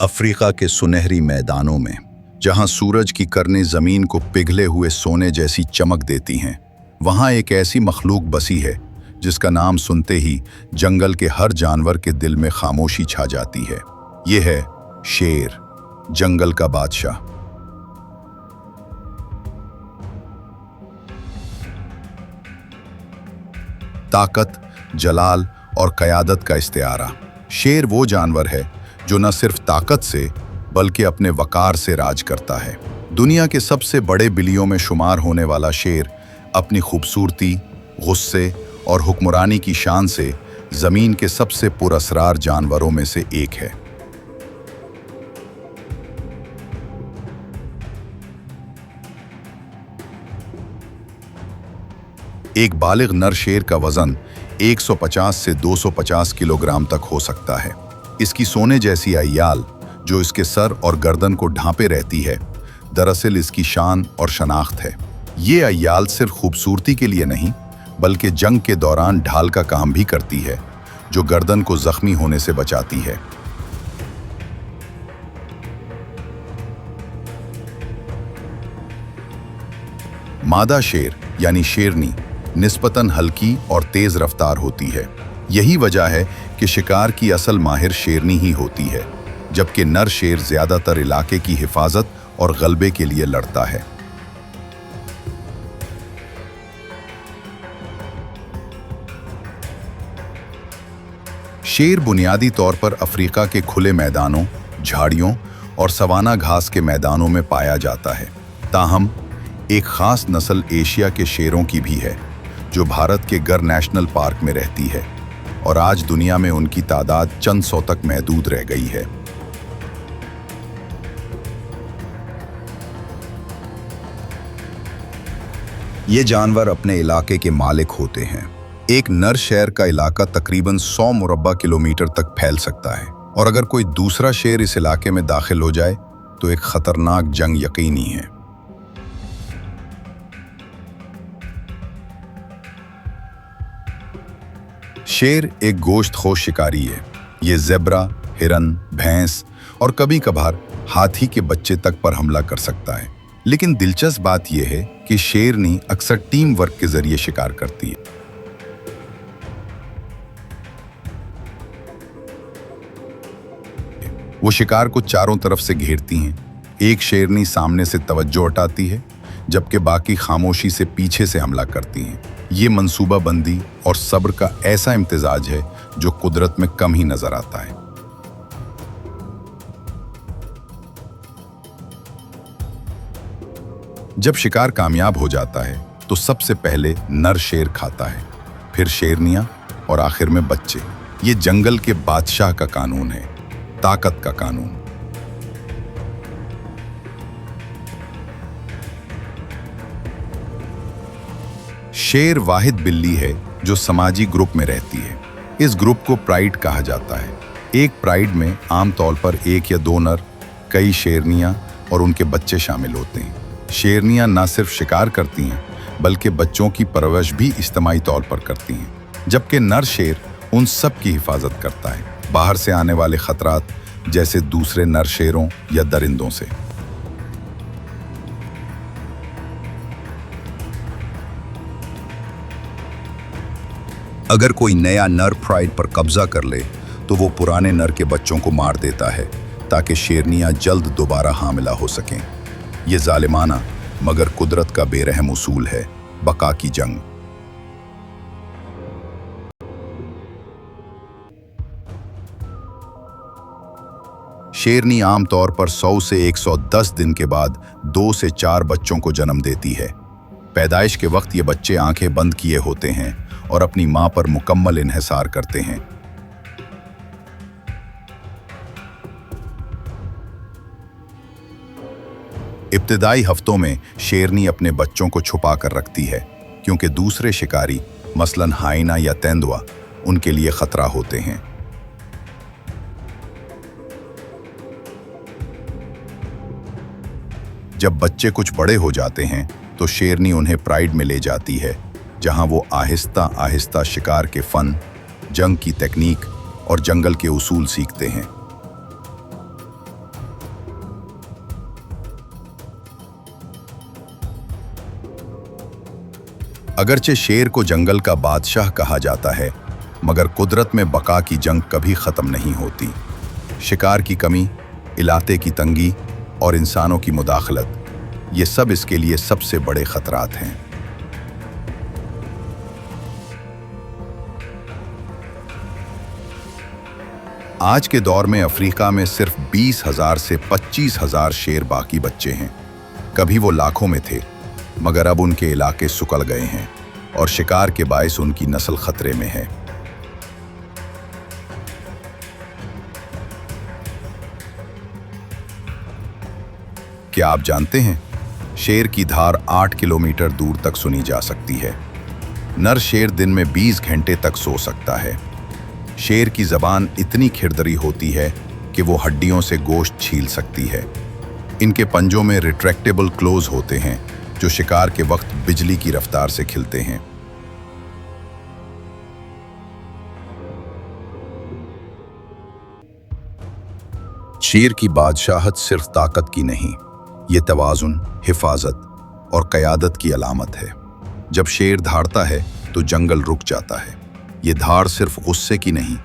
Africa के सुनहरी मैदानों में, जहां सूरज की किरणें जमीन को पिघले हुए सोने जैसी चमक देती हैं, वहां एक ऐसी मखलूक बसी है जिसका नाम सुनते ही जंगल के हर जानवर के दिल में खामोशी छा जाती है। ये है शेर, जंगल का बादशाह। ताकत, जलाल और कयादत का इस्तिआरा। शेर वो जानवर है जो न सिर्फ ताकत से बल्कि अपने वकार से राज करता है। दुनिया के सबसे बड़े बिल्लियों में शुमार होने वाला शेर अपनी खूबसूरती, गुस्से और हुक्मरानी की शान से जमीन के सबसे पुरअसरार जानवरों में से एक है। एक बालिग नर शेर का वजन 150 से 250 किलोग्राम तक हो सकता है। इसकी सोने जैसी अय्याल जो इसके सर और गर्दन को ढांपे रहती है, दरअसल इसकी शान और शनाख्त है। ये अय्याल सिर्फ खूबसूरती के लिए नहीं बल्कि जंग के दौरान ढाल का काम भी करती है, जो गर्दन को जख्मी होने से बचाती है। मादा शेर यानी शेरनी निस्बतन हल्की और तेज रफ्तार होती है। यही वजह है कि शिकार की असल माहिर शेरनी ही होती है, जबकि नर शेर ज्यादातर इलाके की हिफाजत और गलबे के लिए लड़ता है। शेर बुनियादी तौर पर अफ्रीका के खुले मैदानों, झाड़ियों और सवाना घास के मैदानों में पाया जाता है। ताहम एक खास नस्ल एशिया के शेरों की भी है जो भारत के गिर नेशनल पार्क में रहती है, और आज दुनिया में उनकी तादाद चंद सौ तक महदूद रह गई है। ये जानवर अपने इलाके के मालिक होते हैं। एक नर शेर का इलाका तकरीबन 100 मुरब्बा किलोमीटर तक फैल सकता है, और अगर कोई दूसरा शेर इस इलाके में दाखिल हो जाए तो एक खतरनाक जंग यकीनी है। शेर एक गोश्तखोर शिकारी है। ये ज़ेब्रा, हिरन, भैंस और कभी कभार हाथी के बच्चे तक पर हमला कर सकता है। लेकिन दिलचस्प बात यह है कि शेरनी अक्सर टीम वर्क के जरिए शिकार करती है। वो शिकार को चारों तरफ से घेरती हैं। एक शेरनी सामने से तवज्जो हटाती है, जबकि बाकी खामोशी से पीछे से हमला करती हैं। ये मंसूबाबंदी और सब्र का ऐसा इम्तिजाज है जो कुदरत में कम ही नजर आता है। जब शिकार कामयाब हो जाता है तो सबसे पहले नर शेर खाता है, फिर शेरनियां और आखिर में बच्चे। ये जंगल के बादशाह का कानून है, ताकत का कानून। शेर वाहिद बिल्ली है जो समाजी ग्रुप में रहती है। इस ग्रुप को प्राइड कहा जाता है। एक प्राइड में आमतौर पर 1 या 2 नर, कई शेरनियां और उनके बच्चे शामिल होते हैं। शेरनियां न सिर्फ शिकार करती हैं बल्कि बच्चों की परवरिश भी इज्तिमाई तौर पर करती हैं, जबकि नर शेर उन सब की हिफाजत करता है, बाहर से आने वाले खतरात जैसे दूसरे नर शेरों या दरिंदों से। अगर कोई नया नर प्राइड पर कब्जा कर ले तो वो पुराने नर के बच्चों को मार देता है ताकि शेरनियां जल्द दोबारा हामिला हो सकें। ये जालिमाना मगर कुदरत का बेरहम उसूल है, बका की जंग। शेरनी आमतौर पर 100 से 110 दिन के बाद 2 से 4 बच्चों को जन्म देती है। पैदाइश के वक्त ये बच्चे आंखें बंद किए होते हैं और अपनी मां पर मुकम्मल इन्हिसार करते हैं। इब्तिदाई हफ्तों में शेरनी अपने बच्चों को छुपा कर रखती है, क्योंकि दूसरे शिकारी मसलन हाइना या तेंदुआ उनके लिए खतरा होते हैं। जब बच्चे कुछ बड़े हो जाते हैं तो शेरनी उन्हें प्राइड में ले जाती है, जहां वो आहिस्ता आहिस्ता शिकार के फन, जंग की तकनीक और जंगल के उसूल सीखते हैं। अगरचे शेर को जंगल का बादशाह कहा जाता है, मगर कुदरत में बका की जंग कभी ख़त्म नहीं होती। शिकार की कमी, इलाके की तंगी और इंसानों की मुदाखलत, ये सब इसके लिए सबसे बड़े खतरात हैं। आज के दौर में अफ्रीका में सिर्फ 20,000 से 25,000 शेर बाकी बच्चे हैं। कभी वो लाखों में थे, मगर अब उनके इलाके सुकड़ गए हैं और शिकार के बायस उनकी नस्ल खतरे में है। क्या आप जानते हैं, शेर की धार 8 किलोमीटर दूर तक सुनी जा सकती है। नर शेर दिन में 20 घंटे तक सो सकता है। शेर की जबान इतनी खिरदरी होती है कि वो हड्डियों से गोश्त छील सकती है। इनके पंजों में रिट्रैक्टेबल क्लोज होते हैं जो शिकार के वक्त बिजली की रफ्तार से खिलते हैं। शेर की बादशाहत सिर्फ ताकत की नहीं, ये तवाज़ुन, हिफाजत और क़यादत की अलामत है। जब शेर धाड़ता है तो जंगल रुक जाता है। ये धाड़ सिर्फ गुस्से की नहीं,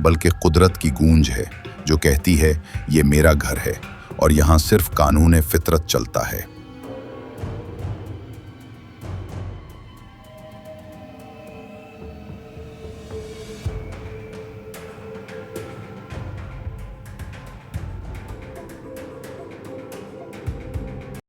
बल्कि कुदरत की गूंज है जो कहती है ये मेरा घर है और यहाँ सिर्फ कानून फितरत चलता है।